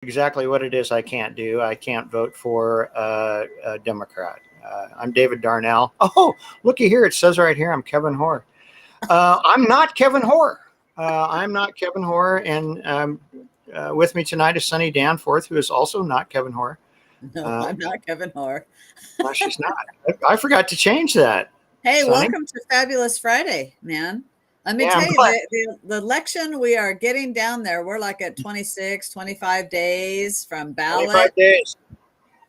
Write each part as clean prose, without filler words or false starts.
exactly what it is I can't do. I can't vote for a Democrat. I'm David Darnell. Oh, looky here. It says right here I'm Kevin Hoare. I'm not Kevin Hoare. I'm not Kevin Hoare. And with me tonight is Sunny Danforth, who is also not Kevin Hoare. No, I'm not Kevin Hoare. No, she's not. I forgot to change that. Hey, Sunny. welcome to Fabulous Friday, man. Let me Yeah, tell I'm you, glad. the election, we are getting down there. We're like at 26, 25 days from 25 ballot. days.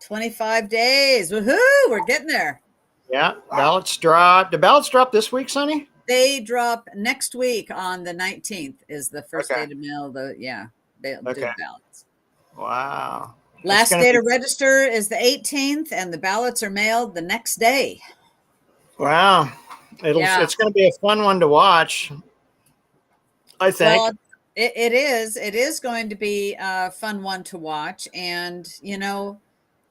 25 days. Woohoo! We're getting there. Yeah, ballots drop. The ballots drop this week, Sonny? They drop next week on the 19th is the first Okay. day to mail do Okay. the ballots. Wow. It's Last going to day be, to register is the 18th, and the ballots are mailed the next day. wow. Yeah. It's going to be a fun one to watch, I think. Well, it is. It is going to be a fun one to watch. And,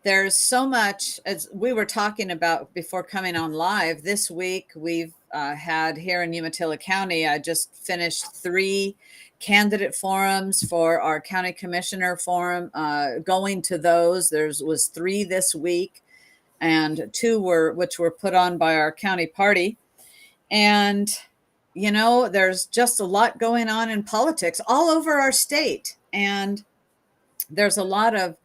there's so much, as we were talking about before coming on live this week, we've had here in Umatilla County, I just finished 3 candidate forums for our county commissioner forum. Going to those, was 3 this week, and 2 which were put on by our county party. And there's just a lot going on in politics all over our state. And there's a lot of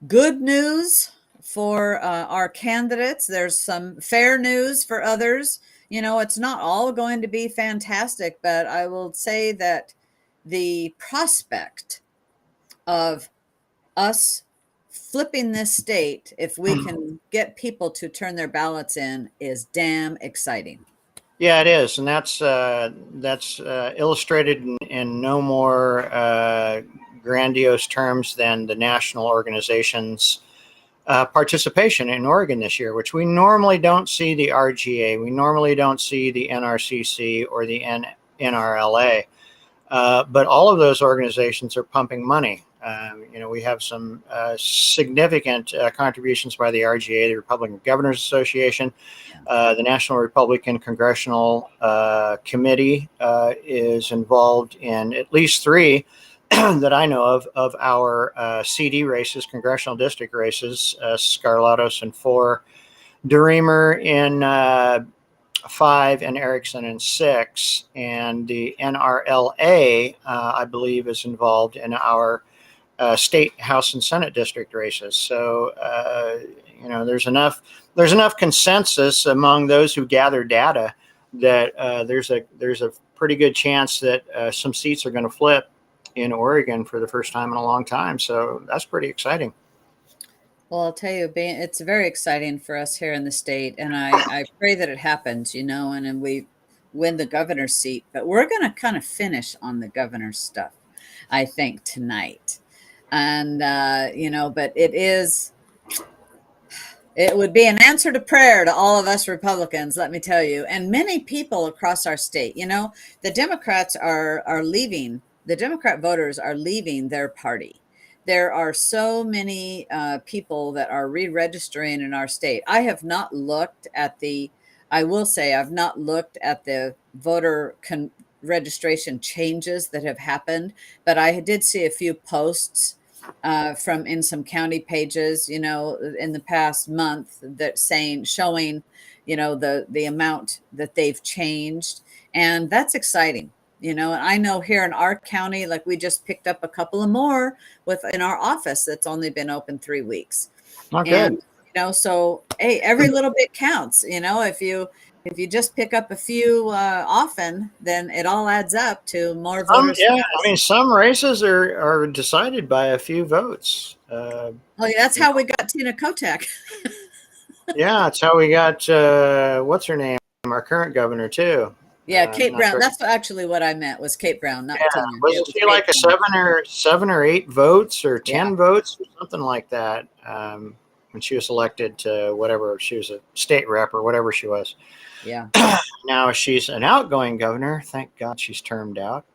good news for our candidates. There's some fair news for others. It's not all going to be fantastic, but I will say that the prospect of us flipping this state, if we can get people to turn their ballots in, is damn exciting. Yeah, it is. And that's illustrated in no more grandiose terms than the national organization's participation in Oregon this year, which we normally don't see the RGA, we normally don't see the NRCC or the NRLA, but all of those organizations are pumping money. We have some significant contributions by the RGA, the Republican Governors Association. The National Republican Congressional Committee is involved in at least 3 that I know of our CD races, congressional district races, Scarlatos in 4, DeReamer in 5, and Erickson in 6. And the NRLA, I believe, is involved in our state House and Senate district races. So there's enough consensus among those who gather data that there's a pretty good chance that some seats are going to flip in Oregon for the first time in a long time. So that's pretty exciting. Well, I'll tell you, it's very exciting for us here in the state, and I pray that it happens, and then we win the governor's seat. But we're going to kind of finish on the governor's stuff, I think, tonight. And, but it would be an answer to prayer to all of us Republicans, let me tell you, and many people across our state. The Democrats are leaving, the Democrat voters are leaving their party. There are so many people that are re-registering in our state. I will say I've not looked at the voter registration changes that have happened, but I did see a few posts from in some county pages, in the past month that showing, the amount that they've changed. And that's exciting. And I know here in our county, like we just picked up a couple of more in our office that's only been open 3 weeks. Not And, good. so, hey, every little bit counts, if you just pick up a few often, then it all adds up to more voters. Yeah, I mean, some races are decided by a few votes. Oh, yeah, that's how we got Tina Kotek. Yeah, that's how we got what's her name, our current governor too. Yeah, Kate Brown. That's actually what I meant, was Kate Brown, not Tina. Wasn't she like a 7 or 8 votes or 10 votes or something like that when she was elected to whatever, she was a state rep or whatever she was. Yeah. Now she's an outgoing governor. Thank God she's termed out.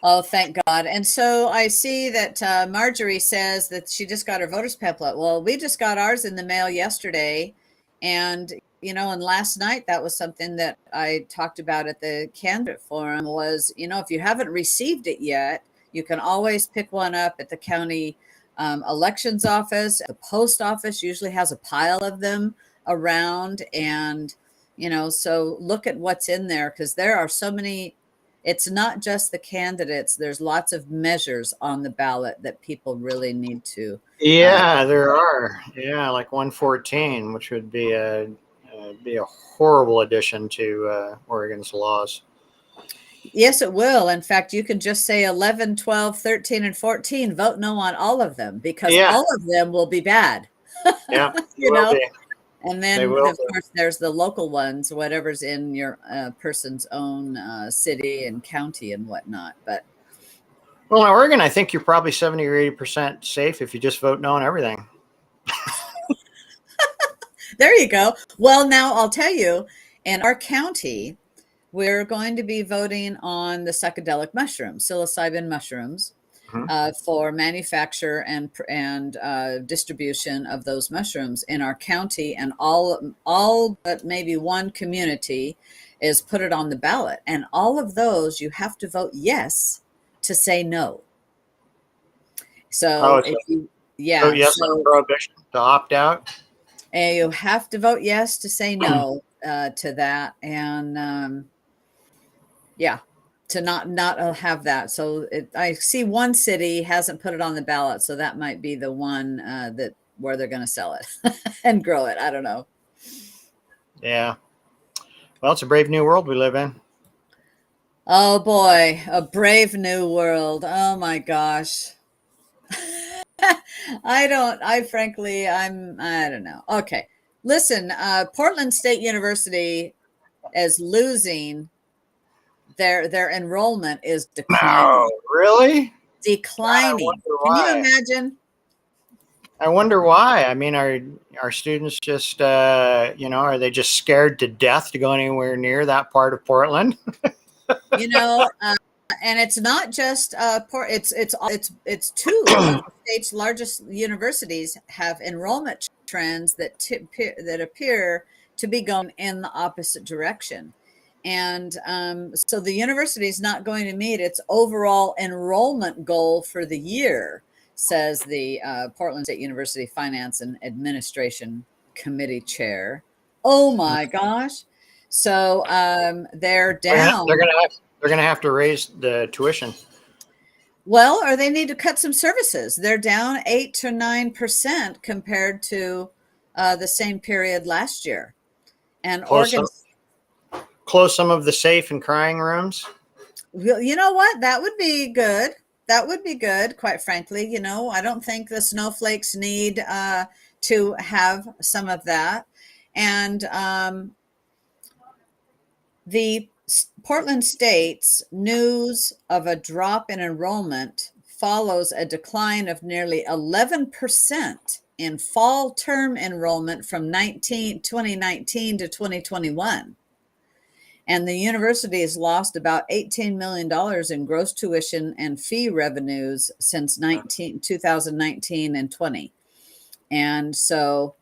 Oh, thank God. And so I see that Marjorie says that she just got her voter's pamphlet. Well, we just got ours in the mail yesterday. And, and last night, that was something that I talked about at the candidate forum was, if you haven't received it yet, You can always pick one up at the county elections office. The post office usually has a pile of them around. And, so look at what's in there, because there are so many. It's not just the candidates. There's lots of measures on the ballot that people really need to. Yeah, there are. Yeah, like 114, which would be a horrible addition to Oregon's laws. Yes, it will. In fact, you can just say 11, 12, 13, and 14. Vote no on all of them, because Yeah, all of them will be bad. yeah, they you will know, be. and They then, will of be. course, there's the local ones, whatever's in your person's own city and county and whatnot. But Well, in Oregon, I think you're probably 70 or 80% safe if you just vote no on everything. there you go. Well, now I'll tell you, in our county, we're going to be voting on the psychedelic mushrooms, psilocybin mushrooms, Mhm. for manufacture and distribution of those mushrooms in our county, and all but maybe one community is put it on the ballot, and all of those you have to vote yes to say no. Oh, So so if you, vote yeah, yes on so prohibition to opt out. you have to vote yes to say no to that, and yeah, to not have that. So I see one city hasn't put it on the ballot, so that might be the one that where they're going to sell it and grow it. I don't know. Yeah. Well, it's a brave new world we live in. Oh boy, a brave new world. Oh my gosh. I don't know. Okay. Listen, Portland State University is losing their enrollment is No, declining. really? God, I Declining. wonder Can you why. imagine? I wonder why. I mean, are students just are they just scared to death to go anywhere near that part of Portland? You know, and it's not just it's two of the state's largest universities have enrollment trends that appear to be going in the opposite direction. And so the university is not going to meet its overall enrollment goal for the year, says the Portland State University Finance and Administration Committee chair. Oh my gosh. So they're They're down. gonna have to raise the tuition. Well, or they need to cut some services. They're down 8 to 9% compared to the same period last year. And Close Oregon, some close some of the safe and crying rooms. well, you know what? That would be good. That would be good, quite frankly. I don't think the snowflakes need to have some of that. And the Portland State's news of a drop in enrollment follows a decline of nearly 11% in fall term enrollment from 2019 to 2021. And the university has lost about $18 million in gross tuition and fee revenues since 2019 and 20. And so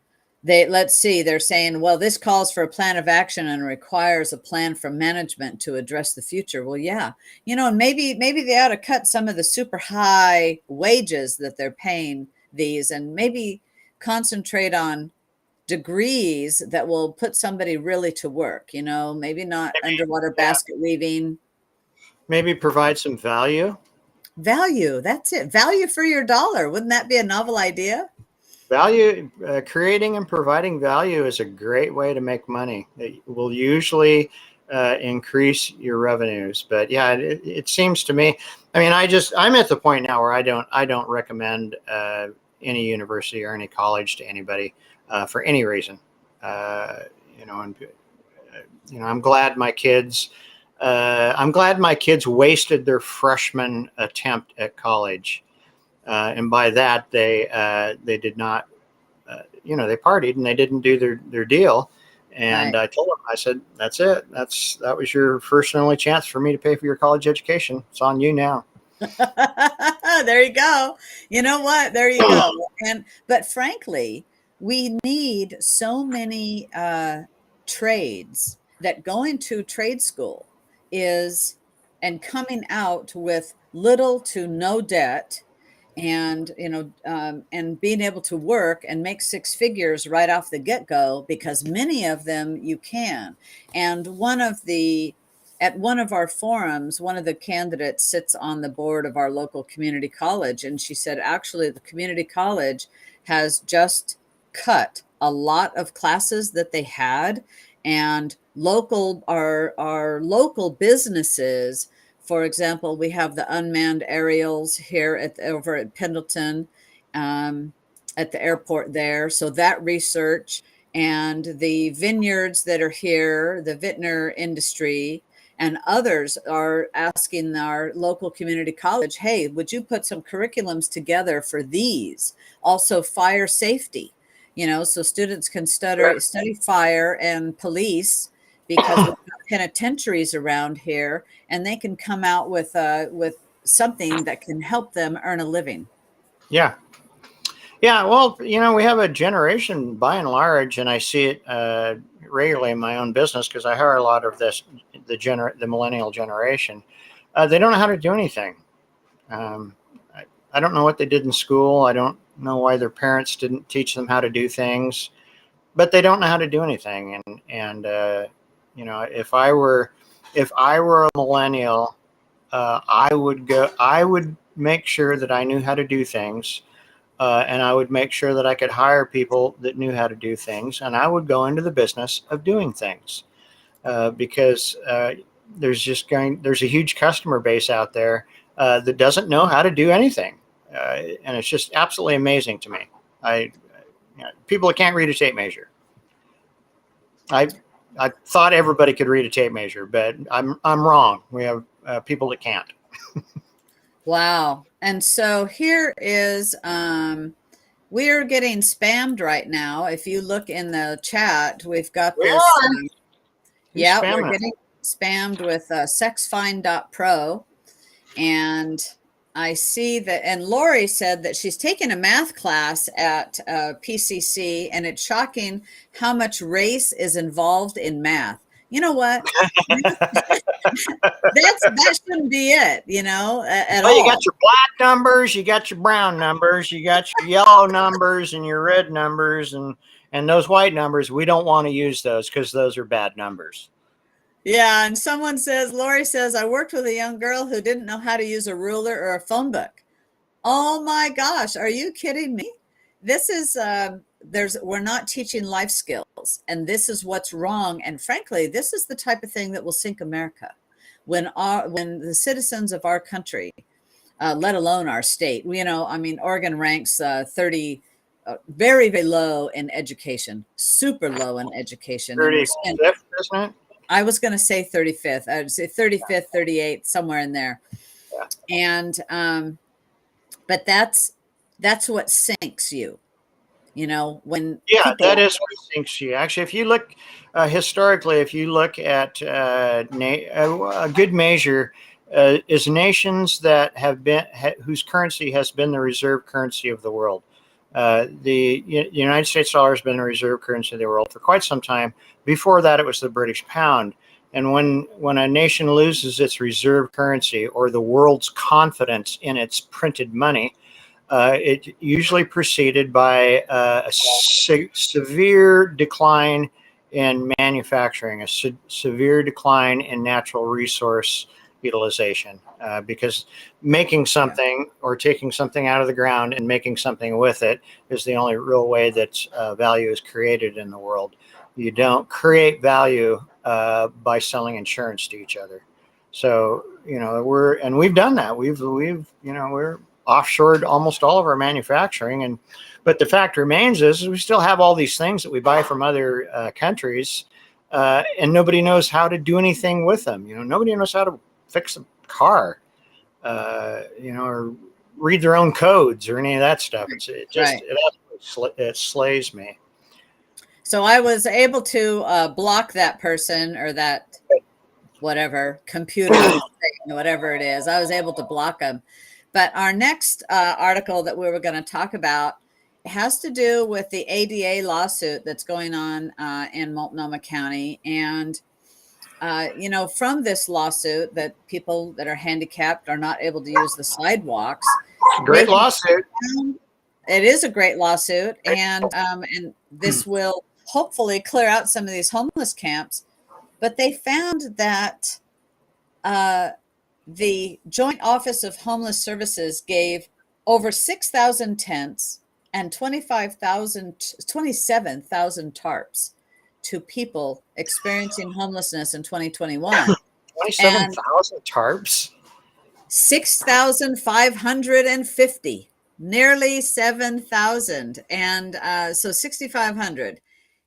they're saying, well, this calls for a plan of action and requires a plan from management to address the future. Well, yeah, and maybe they ought to cut some of the super high wages that they're paying these, and maybe concentrate on degrees that will put somebody really to work, maybe not underwater Yeah, basket weaving. maybe provide some value. Value, that's it. Value for your dollar. Wouldn't that be a novel idea? Value, creating and providing value is a great way to make money. It will usually increase your revenues. But yeah, it seems to me. I mean, I'm at the point now where I don't recommend any university or any college to anybody for any reason. Uh, and I'm glad my kids. I'm glad my kids wasted their freshman attempt at college, and by that they did not. They partied and they didn't do their deal. And Right. I told them, I said, "That's it. That was your first and only chance for me to pay for your college education. It's on you now." There you go. You know what? There you go. But frankly, we need so many trades that going to trade school is and coming out with little to no debt, and and being able to work and make six figures right off the get-go, because many of them you can. And at one of our forums, one of the candidates sits on the board of our local community college, and she said actually the community college has just cut a lot of classes that they had, and our local businesses. For example, we have the unmanned aerials here over at Pendleton, at the airport there. So that research, and the vineyards that are here, the vintner industry, and others are asking our local community college, hey, would you put some curriculums together for these? Also, fire safety, so students can study fire and police, because we've got penitentiaries around here, and they can come out with something that can help them earn a living. Yeah. Yeah. Well, we have a generation by and large, and I see it regularly in my own business because I hire a lot of the millennial generation. They don't know how to do anything. Um, I don't know what they did in school. I don't know why their parents didn't teach them how to do things, but they don't know how to do anything. And if I were a millennial, I would make sure that I knew how to do things. And I would make sure that I could hire people that knew how to do things. And I would go into the business of doing things because there's a huge customer base out there that doesn't know how to do anything. And it's just absolutely amazing to me. People that can't read a tape measure. I thought everybody could read a tape measure, but I'm wrong. We have people that can't. Wow. And so here is, we're getting spammed right now. If you look in the chat, we've got this. We're getting spammed with sexfind.pro. And I see that, and Lori said that she's taken a math class at PCC, and it's shocking how much race is involved in math. You know what? That shouldn't be it, at all. You got your black numbers, you got your brown numbers, you got your yellow numbers and your red numbers, and those white numbers, we don't want to use those because those are bad numbers. Yeah, and Lori says, I worked with a young girl who didn't know how to use a ruler or a phone book. Oh my gosh, are you kidding me? This is we're not teaching life skills, and this is what's wrong. And frankly, this is the type of thing that will sink America. When the citizens of our country, let alone our state, Oregon ranks 30 very, very low in education, super low in education. 35th, isn't it? I was going to say 35th. I would say 35th, 38th, somewhere in there. Yeah. And but that's what sinks you. When that is what sinks you. Actually, if you look historically, if you look at a good measure is nations that have been whose currency has been the reserve currency of the world. The United States dollar has been the reserve currency of the world for quite some time. Before that, it was the British pound. And when a nation loses its reserve currency or the world's confidence in its printed money, it usually preceded by a severe decline in manufacturing, a severe decline in natural resource utilization, because making something or taking something out of the ground and making something with it is the only real way that value is created in the world. You don't create value by selling insurance to each other. So we've done that. We're offshored almost all of our manufacturing, but the fact remains is we still have all these things that we buy from other countries, and nobody knows how to do anything with them. Nobody knows how to fix a car, or read their own codes or any of that stuff. It slays me. So I was able to block that person or that whatever computer thing, whatever it is. I was able to block them. But our next article that we were going to talk about has to do with the ADA lawsuit that's going on in Multnomah County. And from this lawsuit that people that are handicapped are not able to use the sidewalks. Great lawsuit. It is a great lawsuit, and this will hopefully clear out some of these homeless camps. But they found that the Joint Office of Homeless Services gave over 6,000 tents and 27,000 tarps to people experiencing homelessness in 2021. 27,000 tarps? 6,550, nearly 7,000. And so 6,500.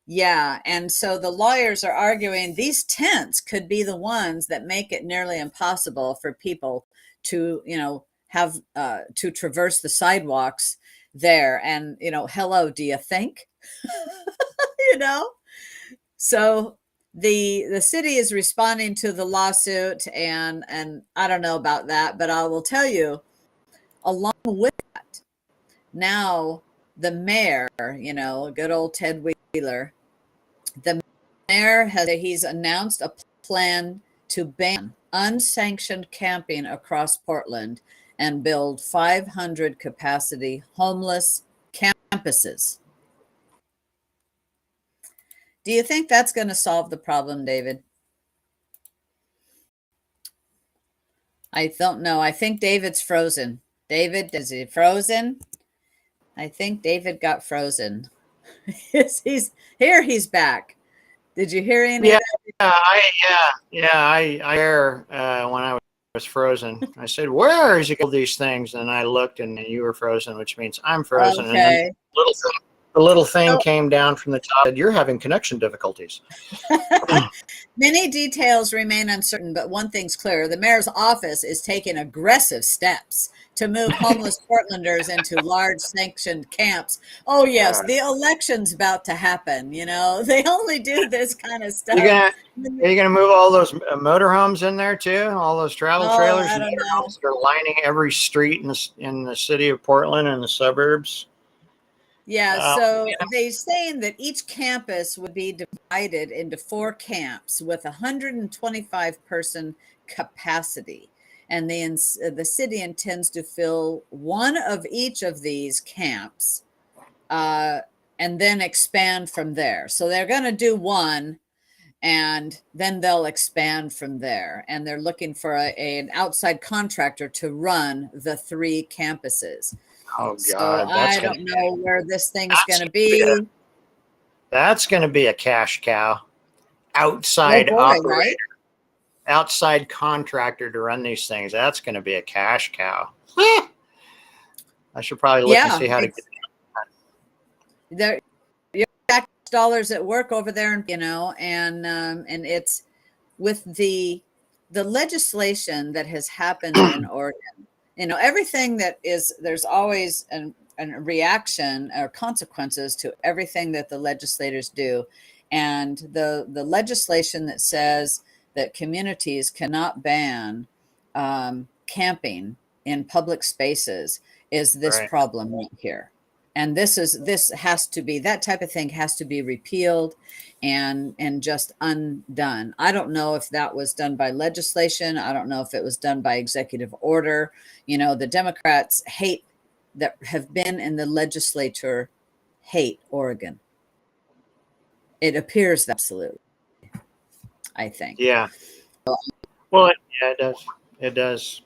Yeah. And so the lawyers are arguing these tents could be the ones that make it nearly impossible for people to, have to traverse the sidewalks there. And, hello, do you think? So the city is responding to the lawsuit, and I don't know about that, but I will tell you, along with that, now the mayor, good old Ted Wheeler, the mayor he's announced a plan to ban unsanctioned camping across Portland and build 500 capacity homeless campuses. Do you think that's going to solve the problem, David? I don't know. I think David's frozen. David, is he frozen? I think David got frozen. he's here. He's back. Did you hear any of that? I hear when I was frozen. I said, "Where is he all these things?" And I looked, and you were frozen, which means I'm frozen. Okay. And then the little thing came down from the top. And said, "You're having connection difficulties." Many details remain uncertain, but one thing's clear: the mayor's office is taking aggressive steps to move homeless Portlanders into large sanctioned camps. Oh yes, the election's about to happen. They only do this kind of stuff. Are you gonna move all those motorhomes in there too? All those travel trailers and motorhomes that are lining every street in the city of Portland and the suburbs? Yeah, so they're saying that each campus would be divided into 4 camps with 125 person capacity. And the city intends to fill one of each of these camps and then expand from there. So they're going to do one, and then they'll expand from there. And they're looking for an outside contractor to run the 3 campuses. Oh, God. So I don't know where this thing's going to be. That's going to be a cash cow. Outside operator. Right? Outside contractor to run these things. That's going to be a cash cow. I should probably look and see how to get that. Your tax dollars at work over there, and it's with the legislation that has happened in Oregon. Everything that is, there's always a reaction or consequences to everything that the legislators do. And the legislation that says that communities cannot ban camping in public spaces is this problem right here. And this has to be, that type of thing has to be repealed and just undone. I don't know if that was done by legislation. I don't know if it was done by executive order. The Democrats that have been in the legislature hate Oregon. It appears absolutely, I think. Yeah. Well, it does. It does.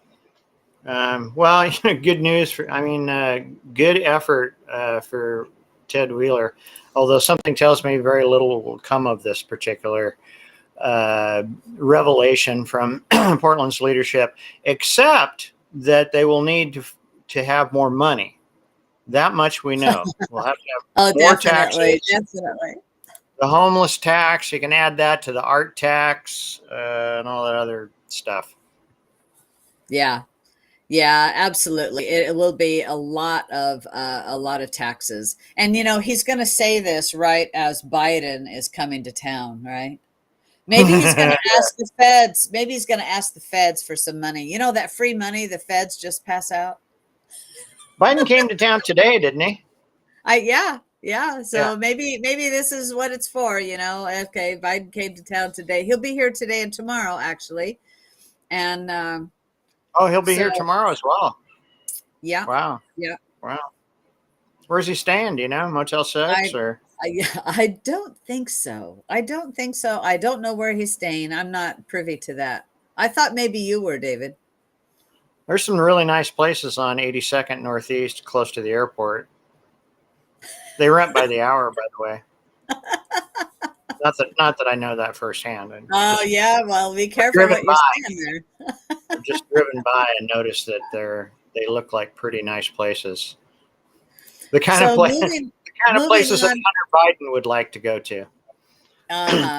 Well, good news good effort for Ted Wheeler, although something tells me very little will come of this particular revelation from Portland's leadership, except that they will need to have more money. That much we know. We'll have to have more taxes. Definitely. The homeless tax, you can add that to the art tax and all that other stuff. Yeah. Yeah, absolutely. It will be a lot of taxes. And, he's going to say this right as Biden is coming to town, right? Maybe he's going to ask the feds. Maybe he's going to ask the feds for some money. That free money the feds just pass out. Biden came to town today, didn't he? Yeah. Yeah, Yeah. so maybe this is what it's for, Okay, Biden came to town today. He'll be here today and tomorrow, actually. And Oh, he'll be so here tomorrow as well. yeah, Wow. yeah. Wow. Where's he staying? Do you know? Motel 6 I or? I don't think so. I don't think so. I don't know where he's staying. I'm not privy to that. I thought maybe you were, David. There's some really nice places on 82nd Northeast, close to the airport. They rent by the hour, by the way. Not that I know that firsthand. And Oh just yeah, well, be I've careful driven what you're by. saying there. I've just driven by and noticed that they look like pretty nice places. The kind of So place, the kind of moving places that on, Hunter Biden would like to go to.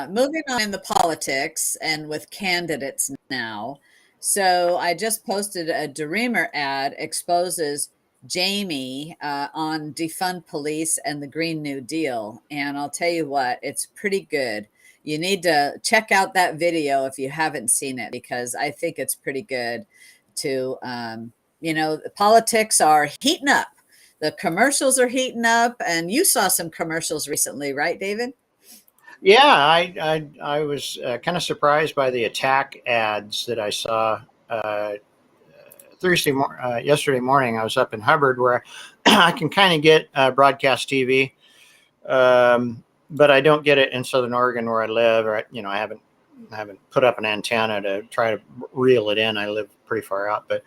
moving on in the politics and with candidates now. So I just posted a Dreamer ad exposes Jamie on defund police and the Green New Deal, and I'll tell you what, it's pretty good. You need to check out that video if you haven't seen it, because I think it's pretty good. To the politics are heating up. The commercials are heating up, and you saw some commercials recently, right, David? Yeah, I was kind of surprised by the attack ads that I saw yesterday morning. I was up in Hubbard, where I can kind of get broadcast TV, but I don't get it in Southern Oregon where I live. Or I haven't put up an antenna to try to reel it in. I live pretty far out, but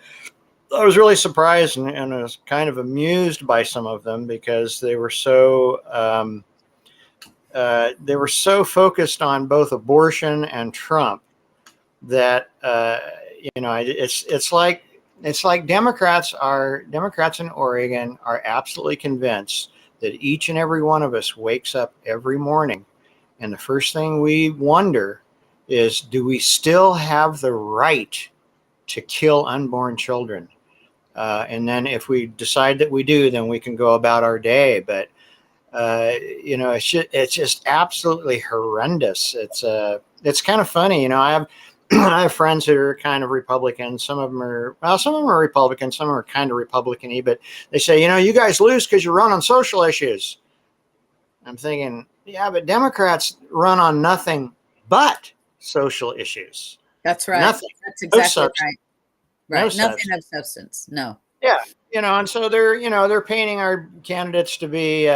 I was really surprised and I was kind of amused by some of them because they were so focused on both abortion and Trump that it's like Democrats in Oregon are absolutely convinced that each and every one of us wakes up every morning and the first thing we wonder is, do we still have the right to kill unborn children? And then if we decide that we do, then we can go about our day. But it's just absolutely horrendous. It's kind of funny. I have I have friends who are kind of Republican. Some of them are Republican. Some of them are kind of Republican-y. But they say, you guys lose because you run on social issues. I'm thinking, yeah, but Democrats run on nothing but social issues. That's right. Nothing. That's No exactly substance. right. No Right. Nothing substance. of substance. No. Yeah, and so they're painting our candidates to be, we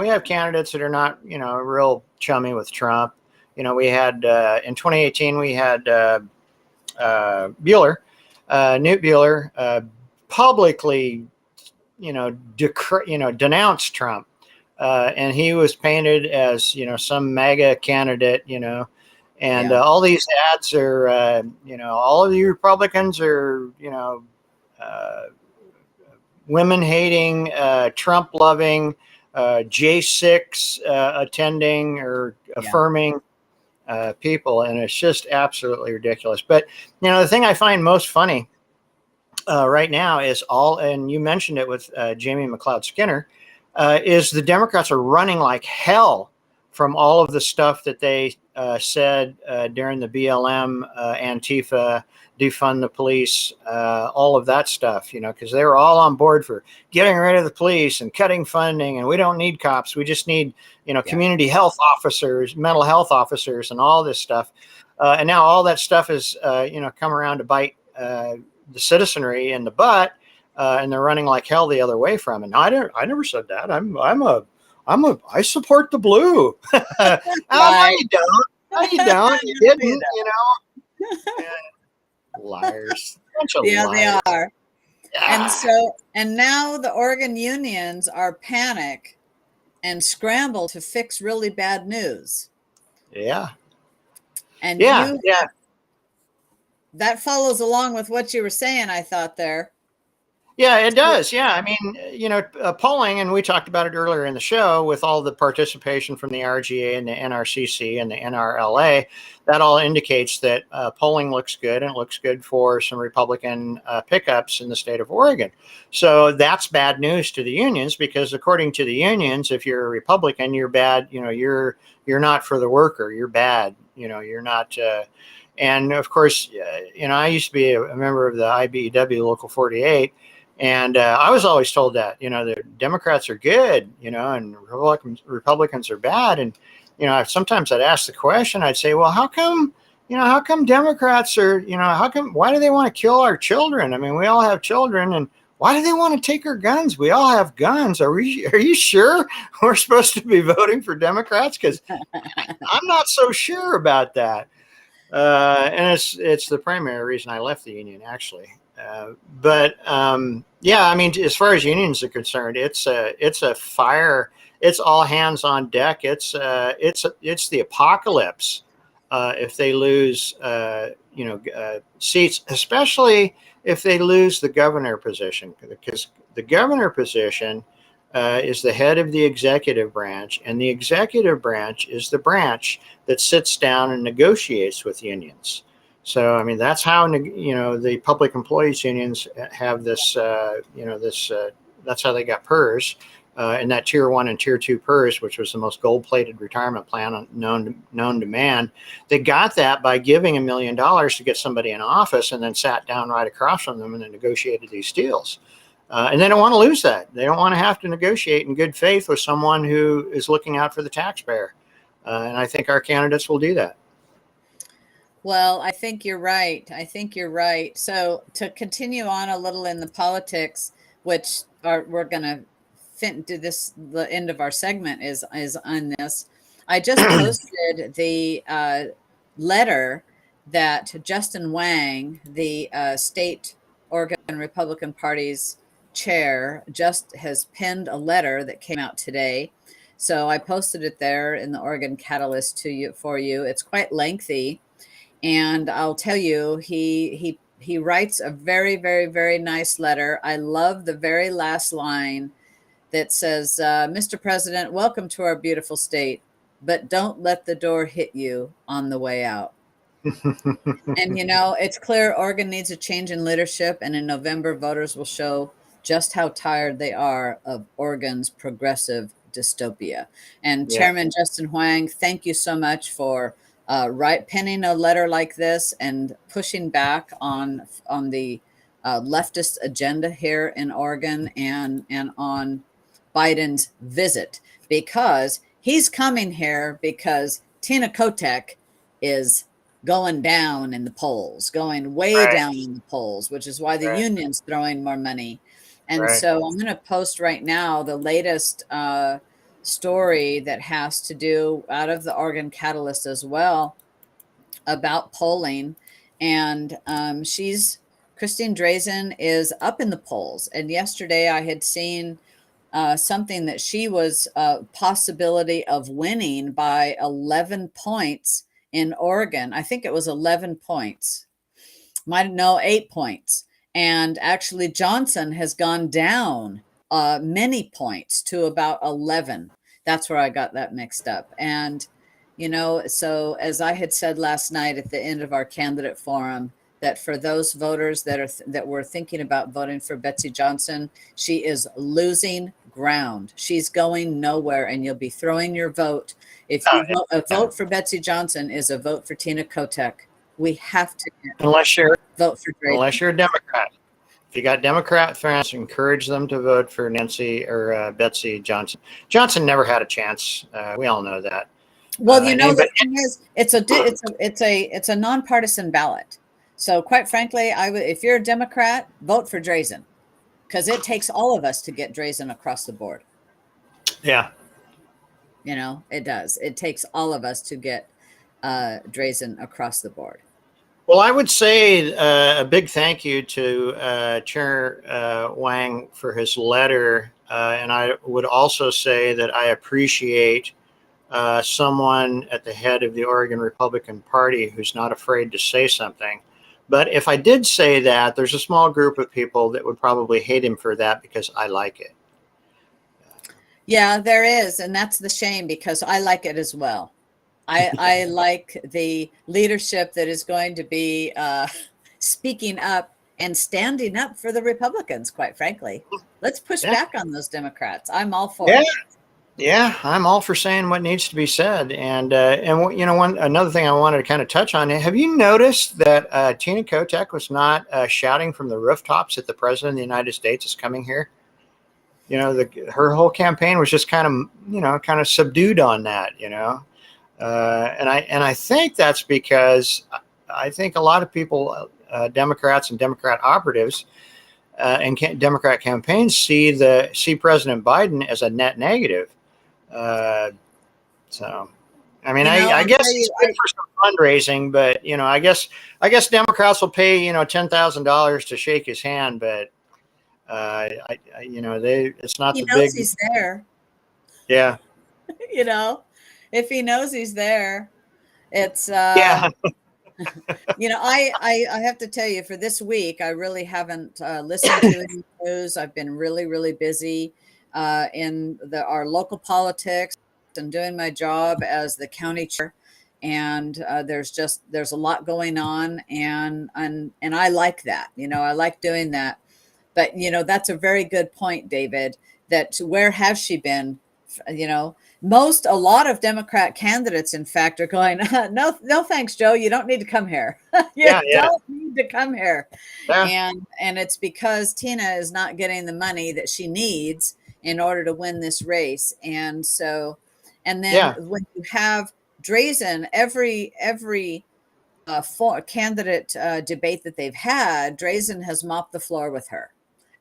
have candidates that are not, real chummy with Trump. We had in 2018 we had Bueller, Newt Bueller, publicly, denounced Trump, and he was painted as some MAGA candidate, and Yeah. all these ads are, all of you Republicans are, uh, women hating, Trump loving, J6 attending or Yeah. affirming people. And it's just absolutely ridiculous. But, the thing I find most funny right now is and you mentioned it with Jamie McLeod Skinner, is the Democrats are running like hell from all of the stuff that they said during the BLM, Antifa, defund the police, all of that stuff, because they were all on board for getting rid of the police and cutting funding. And we don't need cops. We just need, Yeah. community health officers, mental health officers, and all this stuff. And now all that stuff is, come around to bite the citizenry in the butt, and they're running like hell the other way from it. No, I never said that. I support the blue. Oh, no, Right. you don't. No, you don't. You No, you didn't. Liars. Bunch of Yeah, they liars. are. Ah, And now the Oregon unions are panic and scramble to fix really bad news. yeah. And Yeah. Yeah. that follows along with what you were saying, I thought there. Yeah, it does. Yeah. I mean, polling, and we talked about it earlier in the show with all the participation from the RGA and the NRCC and the NRLA, that all indicates that polling looks good, and it looks good for some Republican pickups in the state of Oregon. So that's bad news to the unions, because according to the unions, if you're a Republican, you're bad. You're not for the worker. You're bad. You're not. And of course, I used to be a member of the IBEW Local 48. And I was always told that, the Democrats are good, and Republicans are bad. And, sometimes I'd ask the question, I'd say, well, how come Democrats are, why do they want to kill our children? I mean, we all have children, and why do they want to take our guns? We all have guns. Are you sure we're supposed to be voting for Democrats? Because I'm not so sure about that. And it's the primary reason I left the union, actually. Yeah, I mean, as far as unions are concerned, it's a fire. It's all hands on deck. It's the apocalypse if they lose seats, especially if they lose the governor position, because the governor position is the head of the executive branch, and the executive branch is the branch that sits down and negotiates with unions. So, I mean, that's how, the public employees unions have this, that's how they got PERS, and that tier 1 and tier 2 PERS, which was the most gold-plated retirement plan known to man. They got that by giving $1 million to get somebody in office, and then sat down right across from them and then negotiated these deals. And they don't want to lose that. They don't want to have to negotiate in good faith with someone who is looking out for the taxpayer. And I think our candidates will do that. Well, I think you're right. So to continue on a little in the politics, which we're going to do this, the end of our segment is on this. I just posted the letter that Justin Wang, the state Oregon Republican Party's chair, just has penned a letter that came out today. So I posted it there in the Oregon Catalyst for you. It's quite lengthy, and I'll tell you, he writes a very, very, very nice letter. I love the very last line that says, "Mr. President, welcome to our beautiful state, but don't let the door hit you on the way out." And it's clear Oregon needs a change in leadership, and in November, voters will show just how tired they are of Oregon's progressive dystopia. And Yeah. Chairman Justin Wang, thank you so much for penning a letter like this and pushing back on the leftist agenda here in Oregon and on Biden's visit, because he's coming here because Tina Kotek is going down in the polls, going way down in the polls, which is why the union's throwing more money. And so I'm going to post right now the latest story that has to do out of the Oregon Catalyst as well about polling. And Christine Drazen is up in the polls. And yesterday I had seen something that she was a possibility of winning by 11 points in Oregon. I think it was 11 points. 8 points. And actually Johnson has gone down many points to about 11. That's where I got that mixed up. And, so as I had said last night at the end of our candidate forum, that for those voters that were thinking about voting for Betsy Johnson, she is losing ground. She's going nowhere, and you'll be throwing your vote. If you vote for Betsy Johnson is a vote for Tina Kotek. We have to unless you're vote for Drazen. Unless you're a Democrat. If you got Democrat friends, encourage them to vote for Nancy or Betsy Johnson. Johnson never had a chance. We all know that. Well, the thing is, it's a nonpartisan ballot. So, quite frankly, if you're a Democrat, vote for Drazen, because it takes all of us to get Drazen across the board. Yeah, it does. It takes all of us to get Drazen across the board. Well, I would say a big thank you to Chair Wang for his letter. And I would also say that I appreciate someone at the head of the Oregon Republican Party who's not afraid to say something. But if I did say that, there's a small group of people that would probably hate him for that because I like it. Yeah, there is. And that's the shame, because I like it as well. I like the leadership that is going to be speaking up and standing up for the Republicans, quite frankly. Let's push back on those Democrats. I'm all for it. Yeah, I'm all for saying what needs to be said. And one another thing I wanted to kind of touch on. Have you noticed that Tina Kotek was not shouting from the rooftops that the president of the United States is coming here? Her whole campaign was just kind of kind of subdued on that. And I think that's because I think a lot of people, Democrats and Democrat operatives, and Democrat campaigns see President Biden as a net negative. Uh, so, I mean, I I'll guess tell it's you, good for some fundraising, but I guess Democrats will pay $10,000 to shake his hand, but it's not he the knows big. he's there. Yeah, you know, if he knows he's there, it's yeah, I have to tell you, for this week, I really haven't listened to any news. I've been really, really busy in our local politics and doing my job as the county chair. And there's a lot going on, and I like that. I like doing that. But that's a very good point, David. That where has she been? You know, a lot of Democrat candidates, in fact, are going, no, no, thanks, Joe. You don't need to come here. You yeah, yeah, don't need to come here. yeah, And it's because Tina is not getting the money that she needs in order to win this race. And so, and then yeah. when you have Drazen, every candidate debate that they've had, Drazen has mopped the floor with her.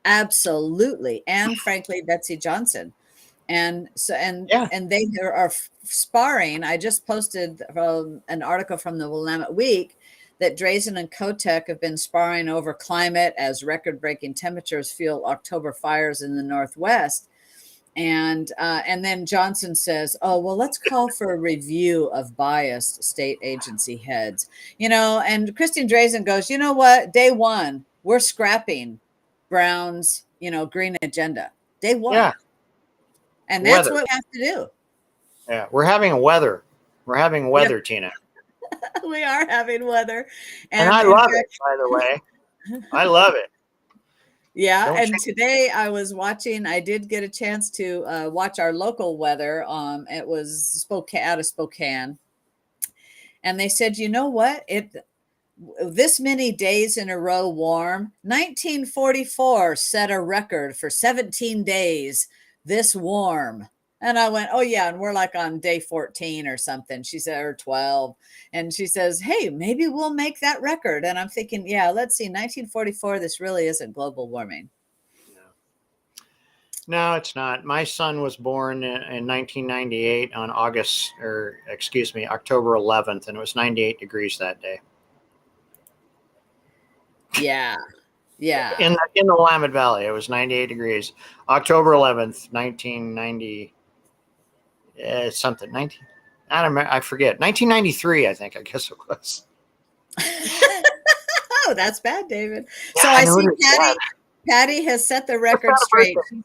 Absolutely. And frankly, Betsy Johnson. And so, Yeah. and they are sparring. I just posted an article from the Willamette Week that Drazen and Kotek have been sparring over climate as record-breaking temperatures fuel October fires in the Northwest. And then Johnson says, "Oh, well, let's call for a review of biased state agency heads." And Christine Drazen goes, "You know what? Day one, we're scrapping Brown's, green agenda. Day one." Yeah. And that's Weather. what we have to do. Yeah. We're having weather, Tina. We are having weather. And And I in love it, fact, by the way. I love it. yeah. Don't And change. today I did get a chance to watch our local weather. It was out of Spokane. And they said, you know what? This many days in a row warm. 1944 set a record for 17 days this warm. And I went, oh yeah, and we're like on day 14 or something. She said, or 12. And she says, hey, maybe we'll make that record. And I'm thinking, yeah, let's see, 1944, this really isn't global warming. No, it's not. My son was born in 1998 on October 11th, and it was 98 degrees that day Yeah. Yeah. in the Willamette Valley. It was 98 degrees. October 11th, 1990, something 19. I don't remember. I forget. 1993, I think. I guess it was. Oh, that's bad, David. Yeah, So I I know see it is bad. Patty has set the What's record not a straight. birthday?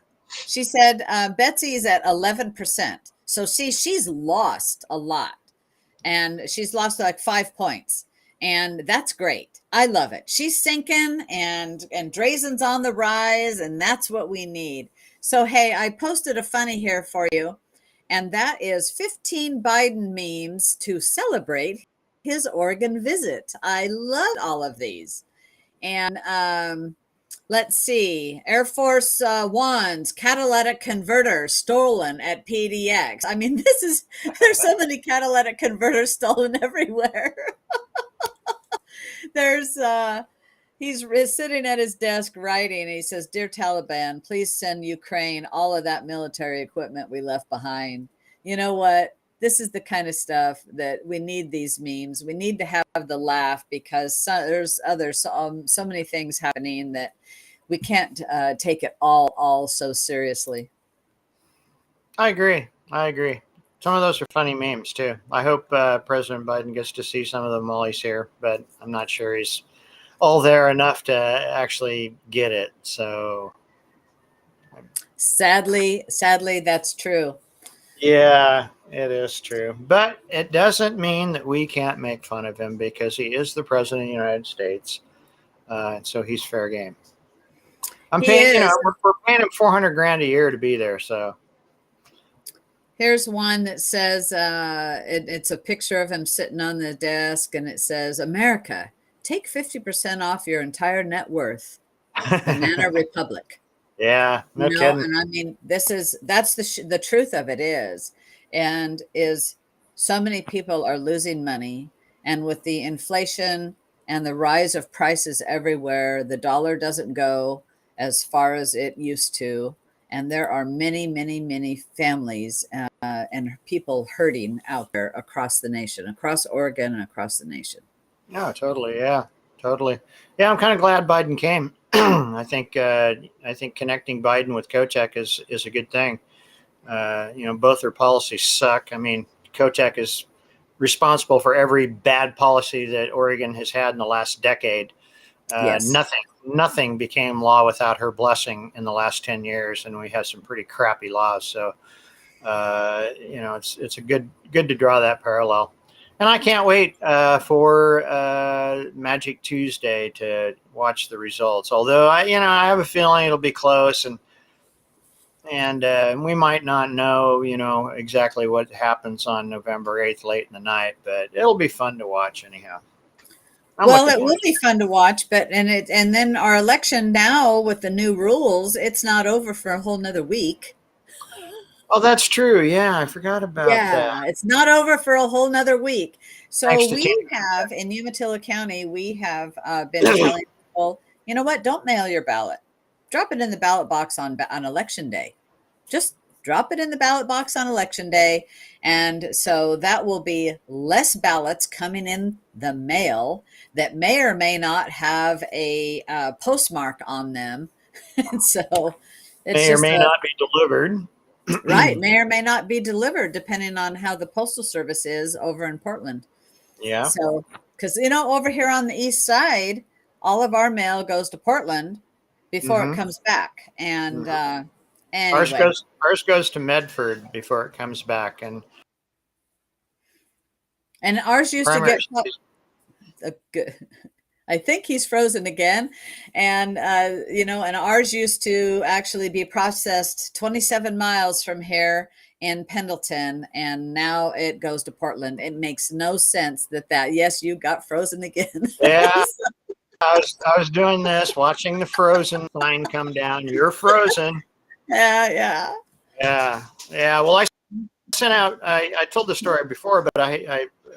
She said Betsy is at 11%. So she's lost a lot, and she's lost like 5 points, and that's great. I love it. She's sinking, and Drazen's on the rise, and that's what we need. So hey, I posted a funny here for you, and that is 15 Biden memes to celebrate his Oregon visit. I love all of these. And let's see. Air Force One's catalytic converter stolen at PDX. I mean, there's so many catalytic converters stolen everywhere. There's, he's sitting at his desk writing. And he says, Dear Taliban, please send Ukraine all of that military equipment we left behind. You know what? This is the kind of stuff that we need, these memes. We need to have the laugh, because there's so many things happening that we can't take it all so seriously. I agree. Some of those are funny memes too. I hope President Biden gets to see some of them while he's here, but I'm not sure he's all there enough to actually get it. So Sadly, that's true. yeah, it is true. But it doesn't mean that we can't make fun of him, because he is the president of the United States. So he's fair game. I'm He paying, is. we're paying him 400 grand a year to be there. So Here's one that says it's a picture of him sitting on the desk, and it says, "America, take 50% off your entire net worth. Banana Republic." Yeah, no kidding. And I mean, that's the truth of it is so many people are losing money, and with the inflation and the rise of prices everywhere, the dollar doesn't go as far as it used to, and there are many, many, many families and people hurting out there across the nation, across Oregon and across the nation. No, totally. Yeah, totally. Yeah, I'm kind of glad Biden came. I think connecting Biden with Kochek is a good thing. Both their policies suck. I mean, Kochek is responsible for every bad policy that Oregon has had in the last decade. Yes. Nothing became law without her blessing in the last 10 years, and we had some pretty crappy laws. So, it's a good to draw that parallel. And I can't wait for Magic Tuesday to watch the results. Although I have a feeling it'll be close, and we might not know, exactly what happens on November 8th late in the night, but it'll be fun to watch anyhow. Well, it will be fun to watch, and then our election now with the new rules, it's not over for a whole nother week. Oh, that's true. Yeah, I forgot about that. It's not over for a whole nother week. So we Tammy. have in Umatilla County, we have been telling people, you know what? Don't mail your ballot. Drop it in the ballot box on election day. Just drop it in the ballot box on election day. And so that will be less ballots coming in the mail that may or may not have a postmark on them. And so it's may or may not be delivered. Right. May or may not be delivered depending on how the postal service is over in Portland. Yeah. So, because, over here on the east side, all of our mail goes to Portland before it comes back. And anyway. Ours goes to Medford before it comes back. And ours used to get I think he's frozen again. And, and ours used to actually be processed 27 miles from here in Pendleton. And now it goes to Portland. It makes no sense yes, you got frozen again. Yeah. I was doing this, watching the frozen line come down. You're frozen. Yeah. Well, I sent out, I told the story before, but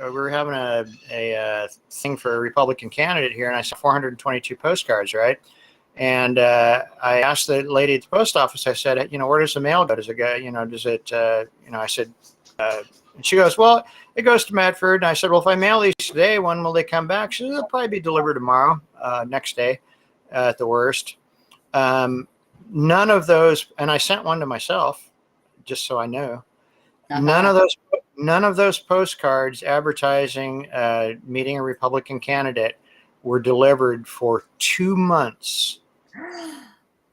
we were having a thing for a Republican candidate here, and I sent 422 postcards, right? And I asked the lady at the post office, I said, where does the mail go? Does it go, does it, I said, and she goes, well, it goes to Medford. And I said, well, if I mail these today, when will they come back? She said, they'll probably be delivered tomorrow, next day at the worst. None of those, and I sent one to myself, just so I know. Uh-huh. None of those postcards advertising meeting a Republican candidate were delivered for 2 months.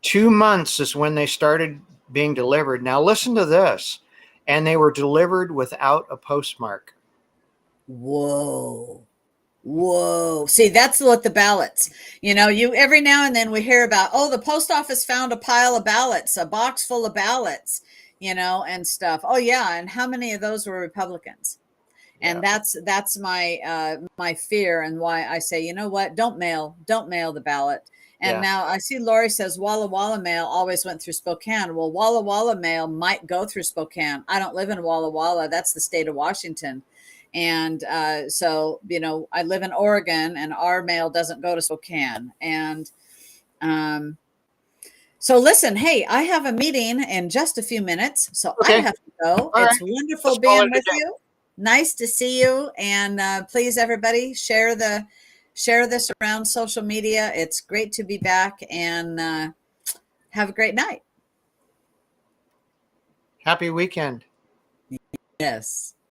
2 months is when they started being delivered. Now listen to this. And they were delivered without a postmark. Whoa. See, that's what the ballots, you every now and then we hear about, the post office found a pile of ballots, a box full of ballots, and stuff. Oh yeah. And how many of those were Republicans? Yeah. And that's my my fear, and why I say, you know what, don't mail the ballot. And now I see Lori says Walla Walla mail always went through Spokane. Well, Walla Walla mail might go through Spokane. I don't live in Walla Walla. That's the state of Washington. And so, I live in Oregon, and our mail doesn't go to Spokane. And so listen, hey, I have a meeting in just a few minutes, so I have to go. It's wonderful being with you. Nice to see you. And please, everybody, share this around social media. It's great to be back, and have a great night. Happy weekend. Yes.